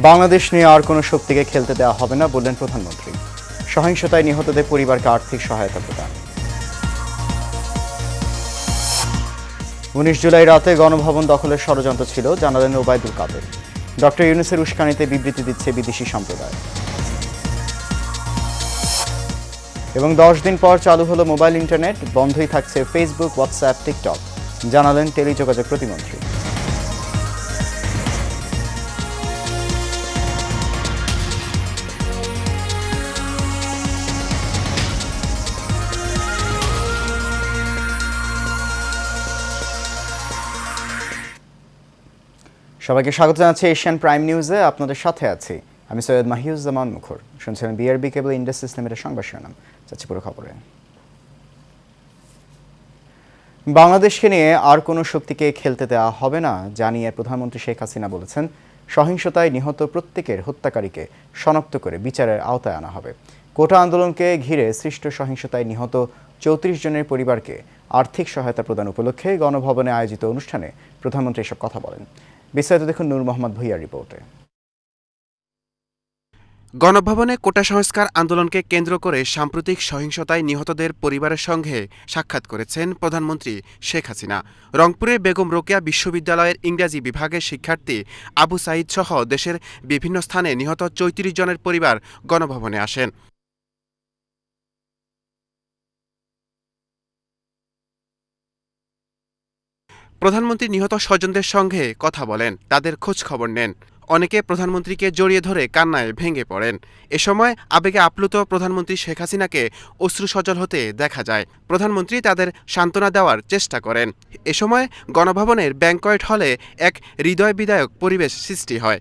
বাংলাদেশ নিয়ে আর কোনো শক্তিকে খেলতে দেওয়া হবে না বললেন প্রধানমন্ত্রী। সহিংসতায় নিহতদের পরিবারকে আর্থিক সহায়তা প্রদান। 19 জুলাই রাতে গণভবন দখলের ষড়যন্ত্র ছিল জানালেন ওবায়দুল কাদের। ডক্টর ইউনূসের উস্কানিতে বিবৃতি দিচ্ছে বিদেশি সম্প্রদায়। এবং 10 দিন পর চালু হলো মোবাইল ইন্টারনেট, বন্ধই থাকছে ফেসবুক, হোয়াটসঅ্যাপ, টিকটক, জানালেন টেলিযোগাযোগ প্রতিমন্ত্রী। সবাইকে স্বাগত জানাচ্ছি এশিয়ান প্রাইম নিউজে। আপনাদের সাথে আছি আমি সৈয়দ মাহিউজ্জামান মুখর। শুনছিলেন বিআরবি কেবল ইন্ডাস্ট্রিজ লিমিটেড সংবাদ শিরোনাম। যাচ্ছি পুরো খবরে। বাংলাদেশকে নিয়ে আর কোনো শক্তিকে খেলতে দেওয়া হবে না জানিয়ে প্রধানমন্ত্রী শেখ হাসিনা বলেছেন, সহিংসতায় নিহত প্রত্যেকের হত্যাকারীকে শনাক্ত করে বিচারের আওতায় আনা হবে। কোটা আন্দোলনকে ঘিরে সৃষ্ট সহিংসতায় নিহত 34 জনের পরিবারকে আর্থিক সহায়তা প্রদান উপলক্ষে গণভবনে আয়োজিত অনুষ্ঠানে প্রধানমন্ত্রী এসব কথা বলেন। বিস্তারিত দেখুন নূর মোহাম্মদ ভূঁইয়ার রিপোর্টে। গণভবনে কোটা সংস্কার আন্দোলনকে কেন্দ্র করে সাম্প্রতিক সহিংসতায় নিহতদের পরিবারের সঙ্গে সাক্ষাৎ করেছেন প্রধানমন্ত্রী শেখ হাসিনা। রংপুরে বেগম রোকেয়া বিশ্ববিদ্যালয়ের ইংরেজি বিভাগের শিক্ষার্থী আবু সাঈদ সহ দেশের বিভিন্ন স্থানে নিহত 34 জনের পরিবার গণভবনে আসেন। প্রধানমন্ত্রী নিহত স্বজনদের সঙ্গে কথা বলেন, তাদের খোঁজ খবর নেন। অনেকে প্রধানমন্ত্রীকে জড়িয়ে ধরে কান্নায় ভেঙে পড়েন। এ সময় আবেগে আপ্লুত প্রধানমন্ত্রী শেখ হাসিনাকে অশ্রুসজল হতে দেখা যায়। প্রধানমন্ত্রী তাদের সান্ত্বনা দেওয়ার চেষ্টা করেন। এ সময় গণভবনের ব্যাংকয়েট হলে এক হৃদয় বিদায়ক পরিবেশ সৃষ্টি হয়।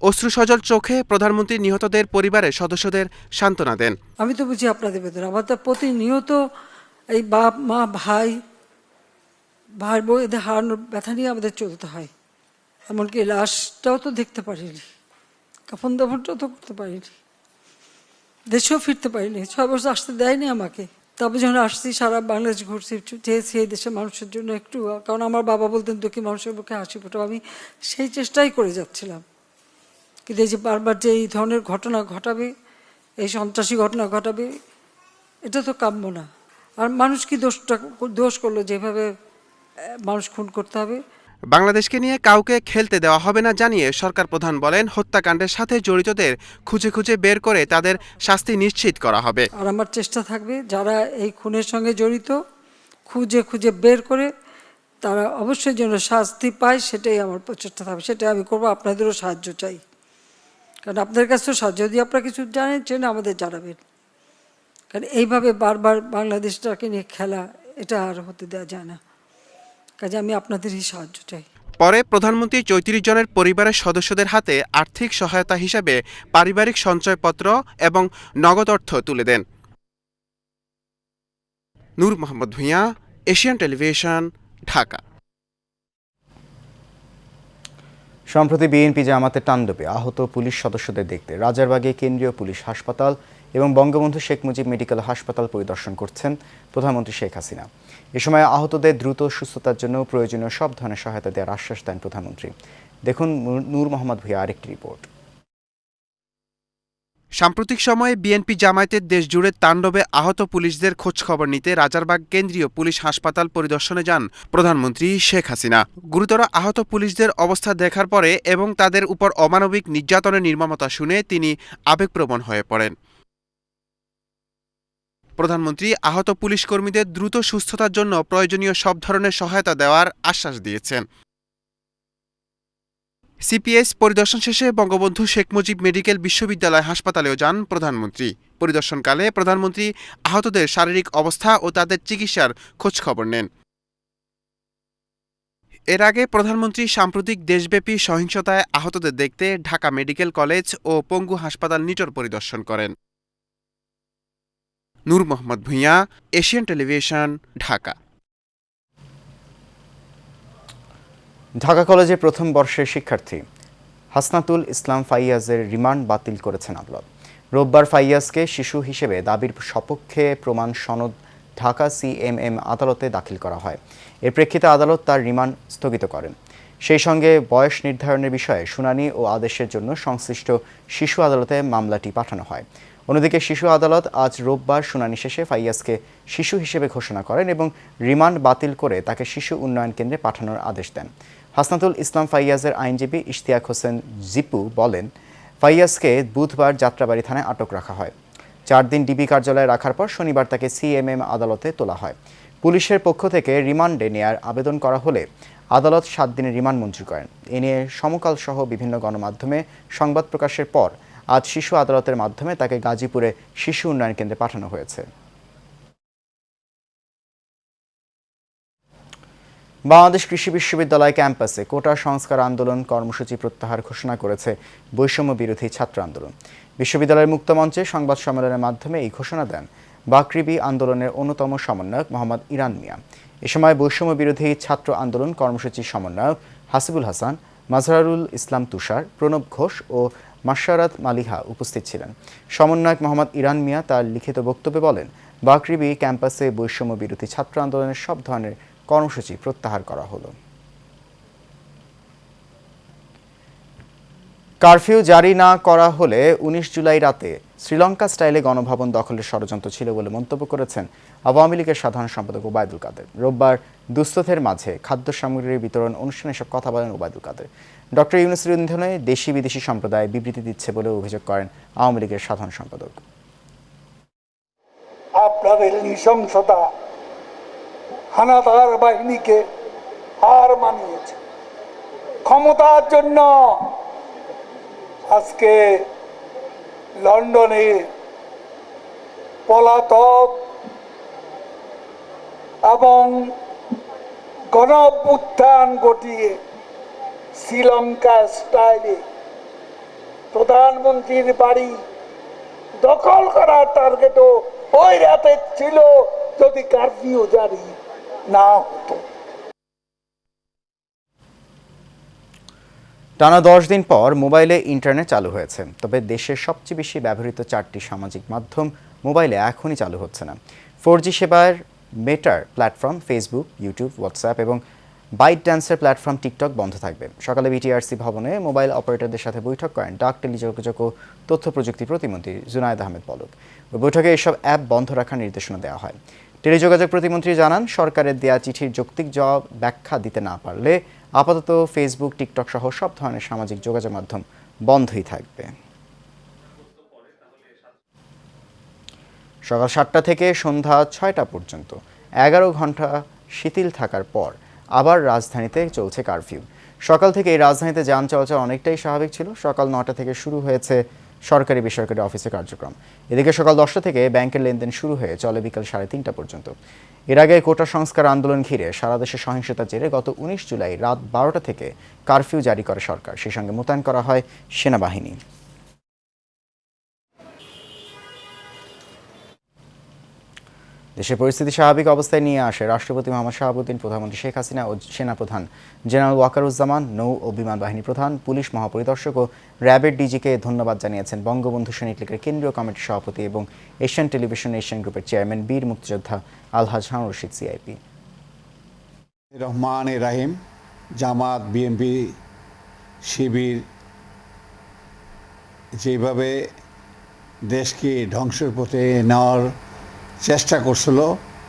অশ্রুসজল চোখে প্রধানমন্ত্রী নিহতদের পরিবারের সদস্যদের সান্ত্বনা দেন। আমি তো বুঝি আপনাদের ভেতরে আমাদের প্রতিনিয়ত এই বাপ মা ভাই বউ এদের হারানোর ব্যথা নিয়ে আমাদের চলতে হয়। এমনকি লাশটাও তো দেখতে পারিনি, কাফন দাফনটাও তো করতে পারিনি, দেশেও ফিরতে পারিনি। 6 বছর আসতে দেয়নি আমাকে। তবে যখন আসছি সারা বাংলাদেশ ঘুরছি, চেয়েছি এই দেশের মানুষের জন্য একটু, কারণ আমার বাবা বলতেন দুঃখী মানুষের মুখে হাসি ফোটাও। আমি সেই চেষ্টাই করে যাচ্ছিলাম, কিন্তু এই যে বারবার যে এই ধরনের ঘটনা ঘটাবে, এই সন্ত্রাসী ঘটনা ঘটাবে, এটা তো কাম্য না। আর মানুষ কি দোষ করলো যেভাবে মানুষ খুন করতে হবে? বাংলাদেশকে নিয়ে কাউকে খেলতে দেওয়া হবে না জানিয়ে সরকার প্রধান বলেন, হত্যাকাণ্ডের সাথে জড়িতদের খুঁজে খুঁজে বের করে তাদের শাস্তি নিশ্চিত করা হবে। আর আমার চেষ্টা থাকবে যারা এই খুনের সঙ্গে জড়িত খুঁজে খুঁজে বের করে তারা অবশ্যই যেন শাস্তি পায়, সেটাই আমার প্রচেষ্টা থাকবে। সেটাই আমি করবো। আপনাদেরও সাহায্য চাই, কারণ আপনাদের কাছেও সাহায্য, যদি আপনারা কিছু জানেন আমাদের জানাবেন। কারণ এইভাবে বারবার বাংলাদেশটাকে নিয়ে খেলা, এটা আর হতে দেওয়া যায় না। কাজে আমি আপনাদেরই সাহায্য চাই। পরে প্রধানমন্ত্রী 34 জনের পরিবারের সদস্যদের হাতে আর্থিক সহায়তা হিসাবে পারিবারিক সঞ্চয়পত্র এবং নগদ অর্থ তুলে দেন। নূর মোহাম্মদ ভূঁইয়া, এশিয়ান টেলিভিশন, ঢাকা। সম্প্রতি বিএনপি জামাতের তাণ্ডবে আহত পুলিশ সদস্যদের দেখতে রাজারবাগে কেন্দ্রীয় পুলিশ হাসপাতাল এবং বঙ্গবন্ধু শেখ মুজিব মেডিকেল হাসপাতাল পরিদর্শন করছেন প্রধানমন্ত্রী শেখ হাসিনা। এ সময় আহতদের দ্রুত সুস্থতার জন্য প্রয়োজনীয় সব ধরনের সহায়তা দেওয়ার আশ্বাস দেন প্রধানমন্ত্রী। দেখুন নূর মোহাম্মদ ভূঁইয়া আরেকটি রিপোর্ট। সাম্প্রতিক সময়ে বিএনপি জামায়াতের দেশজুড়ে তাণ্ডবে আহত পুলিশদের খোঁজখবর নিতে রাজারবাগ কেন্দ্রীয় পুলিশ হাসপাতাল পরিদর্শনে যান প্রধানমন্ত্রী শেখ হাসিনা। গুরুতর আহত পুলিশদের অবস্থা দেখার পরে এবং তাদের উপর অমানবিক নির্যাতনের নির্মমতা শুনে তিনি আবেগপ্রবণ হয়ে পড়েন। প্রধানমন্ত্রী আহত পুলিশ কর্মীদের দ্রুত সুস্থতার জন্য প্রয়োজনীয় সব ধরনের সহায়তা দেওয়ার আশ্বাস দিয়েছেন। সিপিএস পরিদর্শন শেষে বঙ্গবন্ধু শেখ মুজিব মেডিকেল বিশ্ববিদ্যালয় হাসপাতালেও যান প্রধানমন্ত্রী। পরিদর্শনকালে প্রধানমন্ত্রী আহতদের শারীরিক অবস্থা ও তাদের চিকিৎসার খোঁজখবর নেন। এর আগে প্রধানমন্ত্রী সাম্প্রতিক দেশব্যাপী সহিংসতায় আহতদের দেখতে ঢাকা মেডিকেল কলেজ ও পঙ্গু হাসপাতাল নিটর পরিদর্শন করেন। নূর মোহাম্মদ ভূঁইয়া, এশিয়ান টেলিভিশন, ঢাকা। ঢাকা কলেজে প্রথম বর্ষের শিক্ষার্থী হাসনাতুল ইসলাম ফাইয়াজের রিমান্ড বাতিল করেছেন আদালত। রোববার ফাইয়াজকে শিশু হিসেবে দাবির সপক্ষে প্রমাণ সনদ ঢাকা সিএমএম আদালতে দাখিল করা হয়। এর প্রেক্ষিতে আদালত তার রিমান্ড স্থগিত করেন। সেই সঙ্গে বয়স নির্ধারণের বিষয়ে শুনানি ও আদেশের জন্য সংশ্লিষ্ট শিশু আদালতে মামলাটি পাঠানো হয়। অন্যদিকে শিশু আদালত আজ রোববার শুনানি শেষে ফাইয়াজকে শিশু হিসেবে ঘোষণা করেন এবং রিমান্ড বাতিল করে তাকে শিশু উন্নয়ন কেন্দ্রে পাঠানোর আদেশ দেন। হাসনাতুল ইসলাম ফাইয়াজের আইনজীবী ইশতিয়াক হোসেন জিপু বলেন, ফাইয়াজকে বুধবার যাত্রাবাড়ি থানায় আটক রাখা হয়। 4 দিন ডিবি কার্যালয়ে রাখার পর শনিবার তাকে সিএমএম আদালতে তোলা হয়। পুলিশের পক্ষ থেকে রিমান্ডে নেয়ার আবেদন করা হলে আদালত 7 দিনের রিমান্ড মঞ্জুর করেন। এ নিয়ে সমকাল সহ বিভিন্ন গণমাধ্যমে সংবাদ প্রকাশের পর আজ শিশু আদালতের মাধ্যমে তাকে গাজীপুরে শিশু উন্নয়ন কেন্দ্রে পাঠানো হয়েছে। বাংলাদেশ কৃষি বিশ্ববিদ্যালয় ক্যাম্পাসে কোটা সংস্কার আন্দোলন কর্মসূচি প্রত্যাহার ঘোষণা করেছে বৈষম্য বিরোধী ছাত্র আন্দোলন। বিশ্ববিদ্যালয়ের মুক্তমঞ্চে সংবাদ সম্মেলনের মাধ্যমে এই ঘোষণা দেন বাকৃবি আন্দোলনের অন্যতম সমন্বয়ক মোহাম্মদ ইরান মিয়া। এ সময় বৈষম্য বিরোধী ছাত্র আন্দোলন কর্মসূচির সমন্বয়ক হাসিবুল হাসান, মাজহারুল ইসলাম তুষার, প্রণব ঘোষ ও মাশারাত মালিহা উপস্থিত ছিলেন। সমন্বয়ক মোহাম্মদ ইরান মিয়া তার লিখিত বক্তব্যে বলেন, বাকৃবি ক্যাম্পাসে বৈষম্য বিরোধী ছাত্র আন্দোলনের সব ধরনের কর্মসূচি প্রত্যাহার করা হলো। কারফিউ জারি না করা হলে 19 জুলাই রাতে শ্রীলঙ্কা স্টাইলে গণভবন দখলের ষড়যন্ত্র ছিল বলে মন্তব্য করেছেন আওয়ামী লীগের সাধারণ সম্পাদক ওবায়দুল কাদের। রোববার দুস্থদের মাঝে খাদ্য সামগ্রীর বিতরণ অনুষ্ঠানে এসব কথা বলেন ওবায়দুল কাদের। ডক্টর ইউনূসের ইন্ধনে দেশি বিদেশি সম্প্রদায় বিবৃতি দিচ্ছে বলে অভিযোগ করেন আওয়ামী লীগের সাধারণ সম্পাদক। আপনাদের নৃশংসতা হানাদার বাহিনীকে হার মানিয়েছে। ক্ষমতার জন্য আজকে লন্ডনে পলাতক এবং গণঅভ্যুত্থান ঘটিয়ে শ্রীলঙ্কা স্টাইলে প্রধানমন্ত্রীর বাড়ি দখল করার টার্গেটও ওই রাতে ছিল যদি কারফিউ জারি না হতো। টানা 10 দিন পর মোবাইলে ইন্টারনেট চালু হয়েছে, তবে দেশের সবচেয়ে বেশি ব্যবহৃত 4টি সামাজিক মাধ্যম মোবাইলে এখনই চালু হচ্ছে না। 4G সেবার মেটার প্ল্যাটফর্ম ফেসবুক, ইউটিউব, হোয়াটসঅ্যাপ এবং বাইট ড্যান্সের প্ল্যাটফর্ম টিকটক বন্ধ থাকবে। সকালে বিটিআরসি ভবনে মোবাইল অপারেটরদের সাথে বৈঠক করেন ডাক, টেলিযোগাযোগ ও তথ্য প্রযুক্তি প্রতিমন্ত্রী জুনায়েদ আহমেদ পলক। ওই বৈঠকে এসব অ্যাপ বন্ধ রাখার নির্দেশনা দেওয়া হয়। টেলিযোগাযোগ প্রতিমন্ত্রী জানান, সরকারের দেয়া চিঠির যৌক্তিক জবাব ব্যাখ্যা দিতে না পারলে আপাতত ফেসবুক, টিকটক সহ সব ধরনের সামাজিক যোগাযোগ মাধ্যম বন্ধই থাকবে। সকাল 7টা থেকে সন্ধ্যা 6টা পর্যন্ত 11 ঘন্টা শিথিল থাকার পর আবার রাজধানীতে চলছে কারফিউ। সকাল থেকে এই রাজধানীতে যান চলাচল অনেকটাই স্বাভাবিক ছিল। সকাল 9টা থেকে শুরু হয়েছে সরকারি বেসরকারি অফিসে কার্যক্রম। এদিকে সকাল 10টা থেকে ব্যাংকের লেনদেন শুরু হয়ে চলে বিকাল 3:30টা পর্যন্ত। এর আগে কোটা সংস্কার আন্দোলন ঘিরে সারা দেশে সহিংসতার জেরে গত 19 জুলাই রাত 12টা থেকে কারফিউ জারি করে সরকার। সেই সঙ্গে মোতায়েন করা হয় সেনাবাহিনী। দেশের পরিস্থিতি স্বাভাবিক অবস্থায় নিয়ে আসে রাষ্ট্রপতি মোহাম্মদ শাহাবুদ্দিন, প্রধানমন্ত্রী শেখ হাসিনা ও সেনাপ্রধান জেনারেল ওয়াকারুজ্জামান, নৌ ও বিমান বাহিনী প্রধান, পুলিশ মহাপরিদর্শক ও র্যাবের ডিজিকে ধন্যবাদ জানিয়েছেন বঙ্গবন্ধু সৈনিক লীগের কেন্দ্রীয় কমিটির সভাপতি এবং এশিয়ান টেলিভিশন এশিয়ান গ্রুপের চেয়ারম্যান বীর মুক্তিযোদ্ধা আলহাজ হারুন রশিদ সিআইপি। রহমান রাহিম, জামাত, বিএনপি, শিবির যেভাবে দেশকে ধ্বংসের পথে নেওয়ার চেষ্টা করছিল,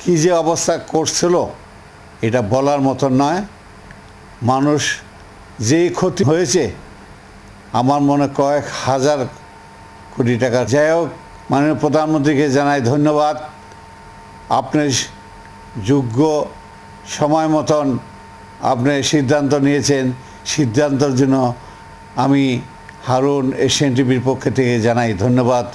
কী যে অবস্থা করছিল এটা বলার মতন নয়। মানুষ যেই ক্ষতি হয়েছে আমার মনে কয়েক হাজার কোটি টাকা। যাই হোক, মাননীয় প্রধানমন্ত্রীকে জানাই ধন্যবাদ। আপনি যোগ্য সময় মতন আপনি সিদ্ধান্ত নিয়েছেন। সিদ্ধান্তের জন্য আমি হারুন এশিয়ান টিভির পক্ষ থেকে জানাই ধন্যবাদ।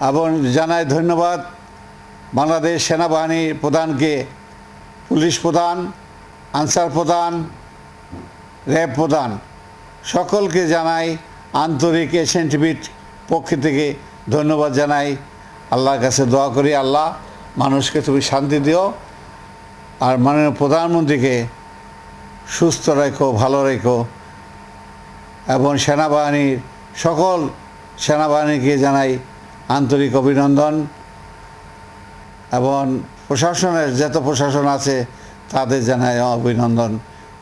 এবং জানাই ধন্যবাদ বাংলাদেশ সেনাবাহিনীর প্রধানকে, পুলিশ প্রধান, আনসার প্রধান, র্যাব প্রধান সকলকে জানাই আন্তরিক এশিয়ান টিভির পক্ষ থেকে ধন্যবাদ জানাই। আল্লাহর কাছে দোয়া করি, আল্লাহ মানুষকে তুমি শান্তি দিও, আর মাননীয় প্রধানমন্ত্রীকে সুস্থ রেখো, ভালো রেখো, এবং সেনাবাহিনীর সকল সেনাবাহিনীকে জানাই আন্তরিক অভিনন্দন, এবং প্রশাসনের যত প্রশাসন আছে তাদের জানাই অভিনন্দন।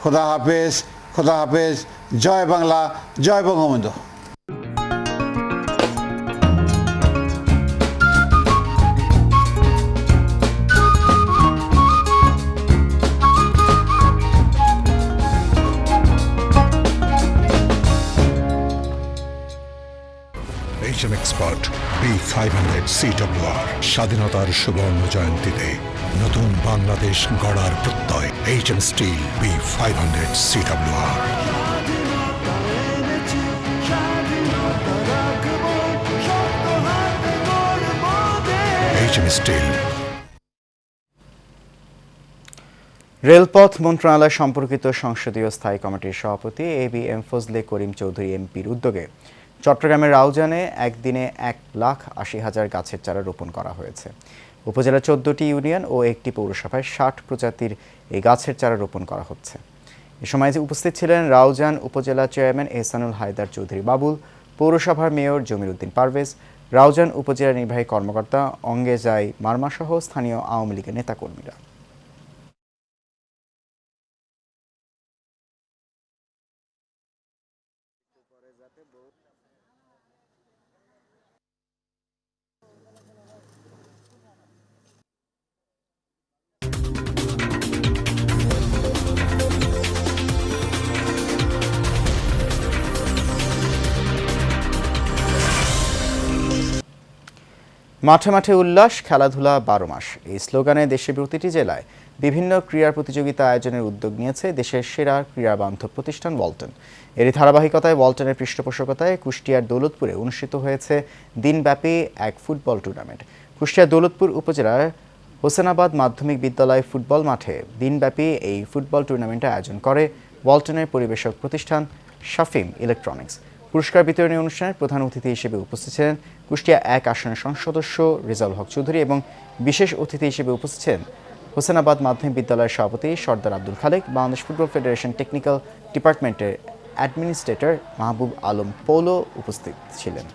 খোদা হাফেজ। খোদা হাফেজ। জয় বাংলা, জয় Bangabandhu. HM Expert B500 CWR স্বাধীনতার সুবর্ণ জয়ন্তীতে নতুন বাংলাদেশ গড়ার প্রত্যয়। HM Steel B500 CWR। HM Steel। রেলপথ মন্ত্রণালয় সম্পর্কিত সংসদীয় স্থায়ী কমিটির সভাপতি ABM ফজলে করিম চৌধুরী এমপির উদ্যোগে চট্টগ্রামের রাউজানে একদিনে 1,80,000 গাছের চারা রোপণ করা হয়েছে। উপজেলার 14টি ইউনিয়ন ও একটি পৌরসভায় 60 প্রজাতির এই গাছের চারা রোপণ করা হচ্ছে। এ সময় উপস্থিত ছিলেন রাউজান উপজেলা চেয়ারম্যান এহসানুল হায়দার চৌধুরী বাবুল, পৌরসভার মেয়র জমির উদ্দিন পারভেজ, রাউজান উপজেলা নির্বাহী কর্মকর্তা অঙ্গেজাই মার্মা সহ স্থানীয় আওয়ামী লীগের নেতাকর্মীরা। মাঠে মাঠে উল্লাস, খেলাধুলা 12 মাস, এই স্লোগানে দেশের প্রতিটি জেলায় বিভিন্ন ক্রীড়া প্রতিযোগিতা আয়োজনের উদ্যোগ নিয়েছে দেশের সেরা ক্রীড়াবান্ধব প্রতিষ্ঠান ওয়ালটন। এরই ধারাবাহিকতায় ওয়ালটনের পৃষ্ঠপোষকতায় কুষ্টিয়ার দৌলতপুরে অনুষ্ঠিত হয়েছে দিনব্যাপী এক ফুটবল টুর্নামেন্ট। কুষ্টিয়ার দৌলতপুর উপজেলার হোসেনাবাদ মাধ্যমিক বিদ্যালয় ফুটবল মাঠে দিনব্যাপী এই ফুটবল টুর্নামেন্টের আয়োজন করে ওয়ালটনের পরিবেশক প্রতিষ্ঠান শাফিম ইলেকট্রনিক্স। পুরস্কার বিতরণী অনুষ্ঠানের প্রধান অতিথি হিসেবে উপস্থিত ছিলেন কুষ্টিয়া 1 আসনের সংসদ সদস্য রেজাউল হক চৌধুরী এবং বিশেষ অতিথি হিসেবে উপস্থিত ছিলেন হোসেনাবাদ মাধ্যমিক বিদ্যালয়ের সভাপতি Sardar Abdul Khalek, Bangladesh football federation technical ডিপার্টমেন্টের অ্যাডমিনিস্ট্রেটর মাহবুব আলম পৌলো উপস্থিত ছিলেন।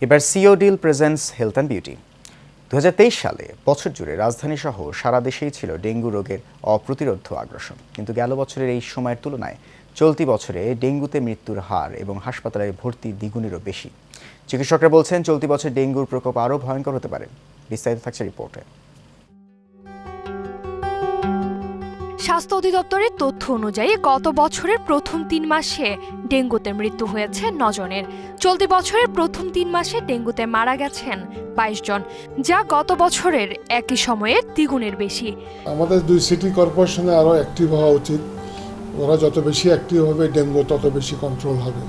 এবার সিও ডিল প্রেজেন্টস হেলথ অ্যান্ড বিউটি। 2023 সালে বছর জুড়ে রাজধানী সহ সারা দেশেই ছিল ডেঙ্গু রোগের অপ্রতিরোধ্য আগ্রাসন, কিন্তু গেল বছরের এই সময়ের তুলনায় চলতি বছরে ডেঙ্গুতে মৃত্যুর হার এবং হাসপাতালে ভর্তি দ্বিগুণেরও বেশি। চিকিৎসকরা বলছেন চলতি বছর ডেঙ্গুর প্রকোপ আরও ভয়ঙ্কর হতে পারে। বিস্তারিত থাকছে রিপোর্টে। স্বাস্থ্য অধিদপ্তরের তথ্য অনুযায়ী গত বছরের প্রথম 3 মাসে ডেঙ্গুতে মৃত্যু হয়েছে 9 জনের। চলতি বছরের প্রথম 3 মাসে ডেঙ্গুতে মারা গেছেন 22 জন, যা গত বছরের একই সময়ের দ্বিগুণের বেশি। আমাদের 2 সিটি কর্পোরেশনে আরও অ্যাক্টিভ হওয়া উচিত। ওরা যত বেশি অ্যাক্টিভ হবে ডেঙ্গু তত বেশি কন্ট্রোল হবে।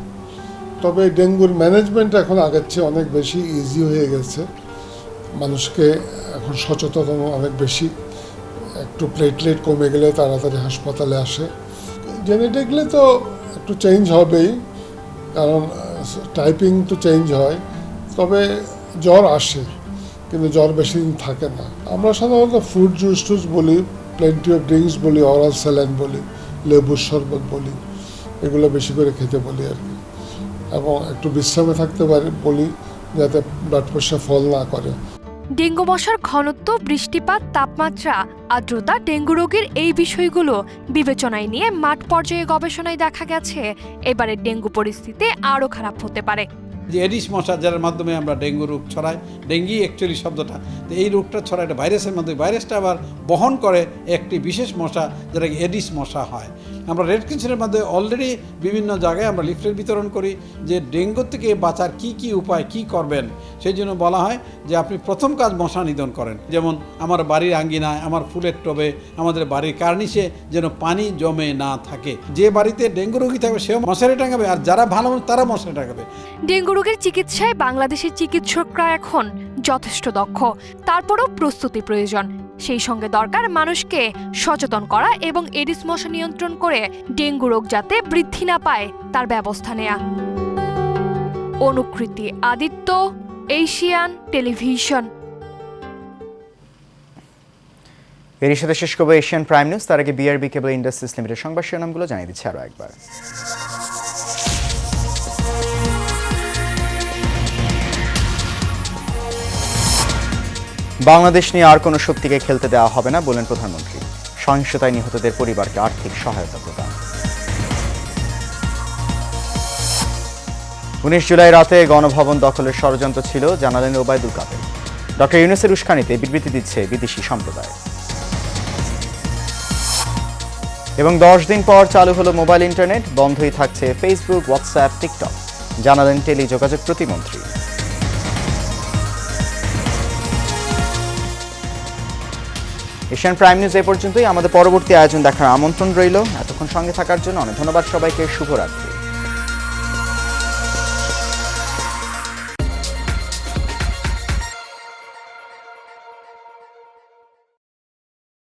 তবে ডেঙ্গুর ম্যানেজমেন্ট এখন আগের চেয়ে অনেক বেশি ইজি হয়ে গেছে। মানুষকে এখন সচেতন অনেক বেশি। একটু প্লেটলেট কমে গেলে তাড়াতাড়ি হাসপাতালে আসে। জেনেটিকলি তো একটু চেঞ্জ হবেই, কারণ টাইপিং তো চেঞ্জ হয়, তবে জ্বর আসে কিন্তু জ্বর বেশি দিন থাকে না। আমরা সাধারণত ফ্রুট জুস টুস বলি, প্লেন্টি অফ ড্রিঙ্কস বলি, অরাল স্যালাইন বলি, লেবুর শরবত বলি, এগুলো বেশি করে খেতে বলি আর কি, এবং একটু বিশ্রামে থাকতে পারি বলি যাতে ব্লাড প্রেশার ফল না করে। ডেঙ্গু মশার ঘনত্ব, বৃষ্টিপাত, তাপমাত্রা, আর্দ্রতা, ডেঙ্গু রোগের এই বিষয়গুলো বিবেচনায় নিয়ে মাঠ পর্যায়ে গবেষণায় দেখা গেছে এবারের ডেঙ্গু পরিস্থিতি আরও খারাপ হতে পারে। যে এডিস মশা যার মাধ্যমে আমরা ডেঙ্গু রোগ ছড়াই, ডেঙ্গি অ্যাকচুয়ালি শব্দটা, তো এই রোগটা ছড়ায় একটা ভাইরাসের মধ্যে, ভাইরাসটা আবার বহন করে একটি বিশেষ মশা যেটা এডিস মশা হয়। আমরা রেড ক্রিসেন্টের মধ্যে অলরেডি বিভিন্ন জায়গায় আমরা লিফলেট বিতরণ করি যে ডেঙ্গু থেকে বাঁচার কি উপায় কি করবেন। সেই জন্য বলা হয় যে আপনি প্রথম কাজ মশা নিধন করেন। যেমন আমার বাড়ির আঙ্গিনায়, আমার ফুলের টবে, আমাদের বাড়ির কার্নিশে যেন পানি জমে না থাকে। যে বাড়িতে ডেঙ্গু রোগী থাকবে সেও মশারি টাঙাবে, আর যারা ভালো তারা মশারি টাঙাবে। ডেঙ্গু রোগের চিকিৎসায় বাংলাদেশের চিকিৎসকরা এখন যথেষ্ট দক্ষ, তারপরও প্রস্তুতি প্রয়োজন। সেই সঙ্গে দরকার মানুষকে সচেতন করা এবং এডিস মশা নিয়ন্ত্রণ করে ডেঙ্গু রোগ যাতে বৃদ্ধি না পায় তার ব্যবস্থা নেয়া। অনুকৃতি আদিত্য, এশিয়ান টেলিভিশন। এর সাথে শেষ করবো এশিয়ান প্রাইম নিউজ। তার আগে বিআরবি কেবল ইন্ডাস্ট্রিজ লিমিটেড সংবাদ শিরোনামগুলো জানিয়ে দিচ্ছে আরও একবার। বাংলাদেশ নিয়ে আর কোনো শক্তিকে খেলতে দেওয়া হবে না বললেন প্রধানমন্ত্রী। সহিংসতায় নিহতদের পরিবারকে আর্থিক সহায়তা প্রদান। 19 জুলাই রাতে গণভবন দখলের ষড়যন্ত্র ছিল জানালেন ওবায়দুল কাদের। ডক্টর ইউনূসের উস্কানিতে বিবৃতি দিচ্ছে বিদেশি সম্প্রদায়। এবং 10 দিন পর চালু হলো মোবাইল ইন্টারনেট, বন্ধই থাকছে ফেসবুক, হোয়াটসঅ্যাপ, টিকটক, জানালেন টেলিযোগাযোগ প্রতিমন্ত্রী। এশিয়ান প্রাইম নিউজ এ পর্যন্তই। আমাদের পরবর্তী আয়োজন দেখার আমন্ত্রণ রইল। এতক্ষণ সঙ্গে থাকার জন্য অনেক ধন্যবাদ সবাইকে। শুভরাত্রি।